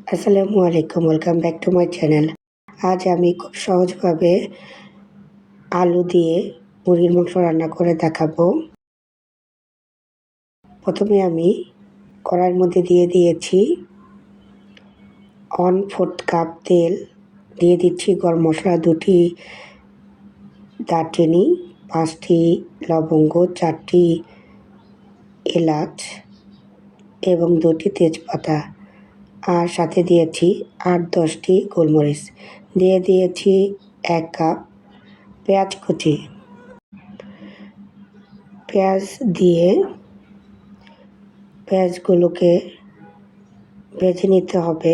আসসালামু আলাইকুম, welcome back to my channel. আজ আমি খুব সহজভাবে আলু দিয়ে মুরগির মাংস রান্না করে দেখাবো। প্রথমে আমি কড়াইয়ের মধ্যে দিয়ে দিয়েছি 1/4 কাপ তেল, দিয়ে দিচ্ছি গরম মশলা 2টি দারচিনি, 5টি লবঙ্গ, 4টি এলাচ এবং 2টি তেজপাতা, আর সাথে দিয়েছি 8-10টি গোলমরিচ, দিয়ে দিয়েছি 1 কাপ পেঁয়াজ কুচি। পেঁয়াজ দিয়ে পেঁয়াজগুলোকে ভেজে নিতে হবে।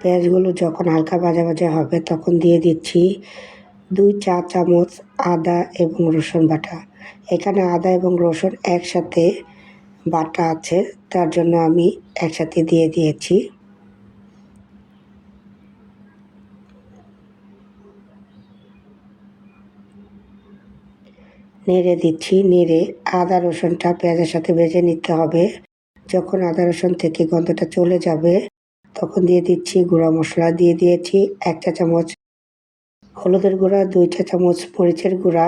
পেঁয়াজগুলো যখন হালকা ভাজা ভাজা হবে তখন দিয়ে দিচ্ছি 2 চা চামচ আদা এবং রসুন বাটা। এখানে আদা এবং রসুন একসাথে বাটা আছে, তার জন্য আমি একসাথে দিয়ে দিয়েছি। নেড়ে দিচ্ছি। নেড়ে আদা রসুনটা পেঁয়াজের সাথে ভেজে নিতে হবে। যখন আদা রসুন থেকে গন্ধটা চলে যাবে তখন দিয়ে দিচ্ছি গুঁড়া মশলা। দিয়ে দিয়েছি 1 চা চামচ হলুদের গুঁড়া, 2 চা চামচ মরিচের গুঁড়া,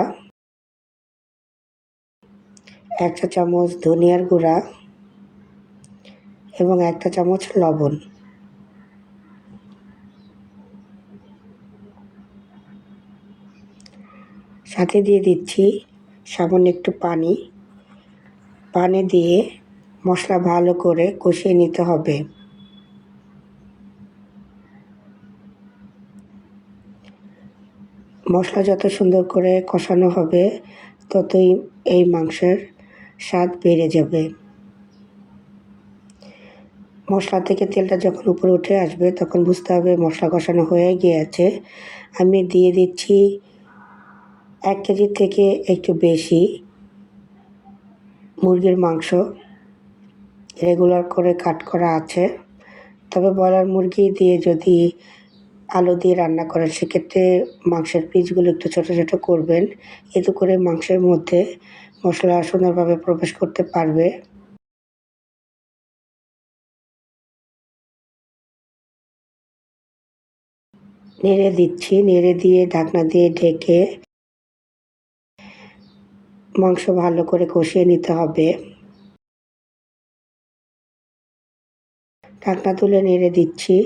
1 চা চামচ ধনিয়ার গুঁড়া এবং 1 চা চামচ লবণ। সাথে দিয়ে দিচ্ছি সামান্য একটু পানি। পানি দিয়ে মশলা ভালো করে কষিয়ে নিতে হবে। মশলা যত সুন্দর করে কষানো হবে ততই এই মাংসের স্বাদ বেড়ে যাবে। মশলা থেকে তেলটা যখন উপরে উঠে আসবে তখন বুঝতে হবে মশলা কষানো হয়ে গিয়েছে। আমি দিয়ে দিচ্ছি 1 কেজির থেকে একটু বেশি মুরগির মাংস, রেগুলার করে কাট করা আছে। তবে ব্রয়লার মুরগি দিয়ে যদি আলু দিয়ে রান্না করেন সেক্ষেত্রে মাংসের পিসগুলো একটু ছোটো ছোটো করবেন, এতে করে মাংসের মধ্যে মশলা সুন্দরভাবে প্রবেশ করতে পারবে। নেড়ে দিচ্ছি। নেড়ে দিয়ে ঢাকনা দিয়ে ঢেকে মাংস ভালো করে কষিয়ে নিতে হবে। ঢাকনা তুলে নেড়ে দিচ্ছি।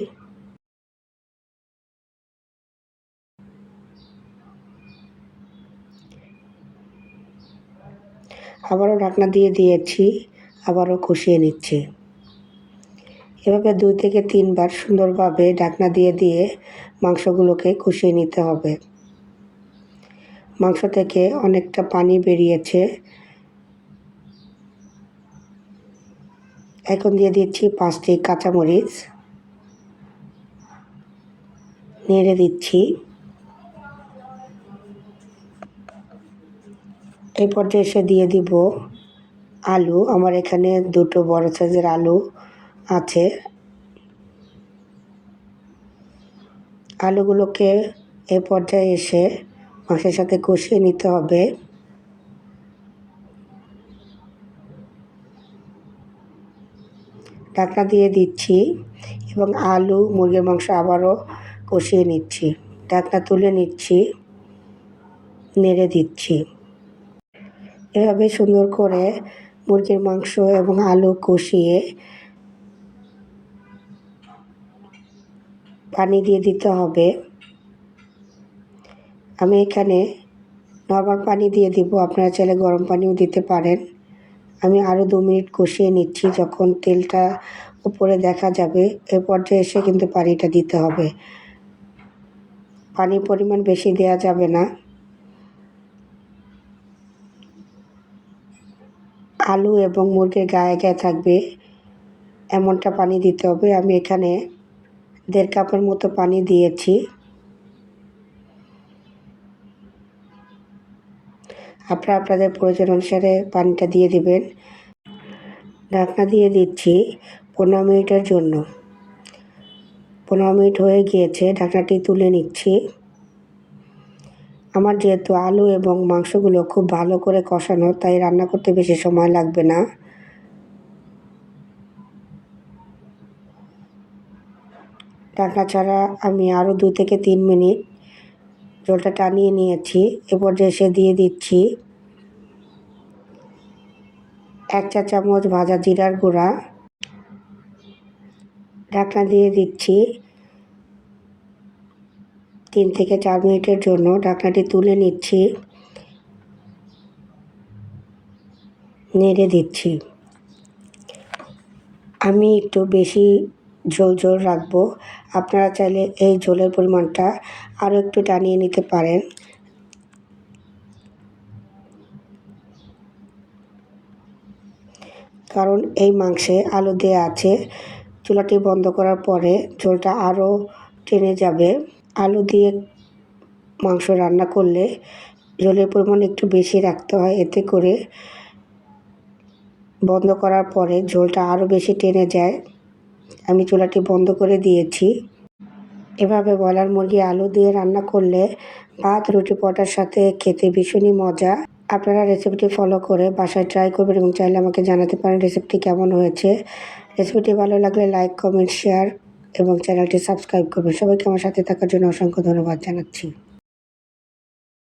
আবারও ঢাকনা দিয়ে দিয়েছি, আবারও কষিয়ে নিচ্ছি। এভাবে 2 থেকে 3 বার সুন্দরভাবে ঢাকনা দিয়ে দিয়ে মাংসগুলোকে কষিয়ে নিতে হবে। মাংস থেকে অনেকটা পানি বেরিয়েছে। এখন দিয়ে দিচ্ছি 5টি কাঁচামরিচ, নেড়ে দিচ্ছি। এই পর্যায়ে এসে দিয়ে দিব আলু। আমার এখানে 2টো বড় সাইজের আলু আছে। আলুগুলোকে এই পর্যায়ে এসে মাংসের সাথে কষিয়ে নিতে হবে। ঢাকনা দিয়ে দিচ্ছি এবং আলু মুরগির মাংস আবারও কষিয়ে নিচ্ছি। ঢাকনা তুলে নিচ্ছি, নেড়ে দিচ্ছি। এভাবে সুন্দর করে মুরগির মাংস এবং আলু কষিয়ে পানি দিয়ে দিতে হবে। আমি এখানে নরমাল পানি দিয়ে দিব, আপনারা চাইলে গরম পানিও দিতে পারেন। আমি আরও 2 মিনিট কষিয়ে নিচ্ছি। যখন তেলটা উপরে দেখা যাবে এ পর্যায়ে এসে কিন্তু পানিটা দিতে হবে। পানির পরিমাণ বেশি দেওয়া যাবে না। আলু এবং মুরগির গায়ে গায়ে থাকবে এমনটা পানি দিতে হবে। আমি এখানে 1.5 কাপের মতো পানি দিয়েছি। আপনারা আপনাদের প্রয়োজন অনুসারে পানিটা দিয়ে দিবেন। ঢাকনা দিয়ে দিচ্ছি 15 মিনিটের জন্য। 15 মিনিট হয়ে গিয়েছে, ঢাকনাটি তুলে নিচ্ছি। আমার যেহেতু আলু এবং মাংসগুলো খুব ভালো করে কষানো, তাই রান্না করতে বেশি সময় লাগবে না। ঢাকনা ছাড়া আমি আরও 2 থেকে 3 মিনিট ঝোলটা টানিয়ে নিয়েছি। এ পর্যায়ে এসে দিয়ে দিচ্ছি 1 চা চামচ ভাজা জিরার গুঁড়া। ঢাকনা দিয়ে দিচ্ছি 3 থেকে 4 মিনিটের জন্য। ঢাকনাটি তুলে নিচ্ছি, নেড়ে দিচ্ছি। আমি একটু বেশি ঝোল রাখবো। আপনারা চাইলে এই ঝোলের পরিমাণটা আরও একটু টানিয়ে নিতে পারেন। কারণ এই মাংসে আলু দেয়া আছে। চুলাটি বন্ধ করার পরে ঝোলটা আরও টেনে যাবে। আলু দিয়ে মাংস রান্না করলে ঝোলের পরিমাণ একটু বেশি রাখতে হয়, এতে করে বন্ধ করার পরে ঝোলটা আরও বেশি টেনে যায়। আমি চুলাটি বন্ধ করে দিয়েছি। এভাবে ব্রয়লার মুরগি আলু দিয়ে রান্না করলে ভাত, রুটি, পরোটার সাথে খেতে ভীষণই মজা। আপনারা রেসিপিটি ফলো করে বাসায় ট্রাই করবেন এবং চাইলে আমাকে জানাতে পারেন রেসিপিটি কেমন হয়েছে। রেসিপিটি ভালো লাগলে লাইক, কমেন্ট, শেয়ার এবং চ্যানেলটি সাবস্ক্রাইব করবেন। সবাইকে আমার সাথে থাকার জন্য অসংখ্য ধন্যবাদ জানাচ্ছি।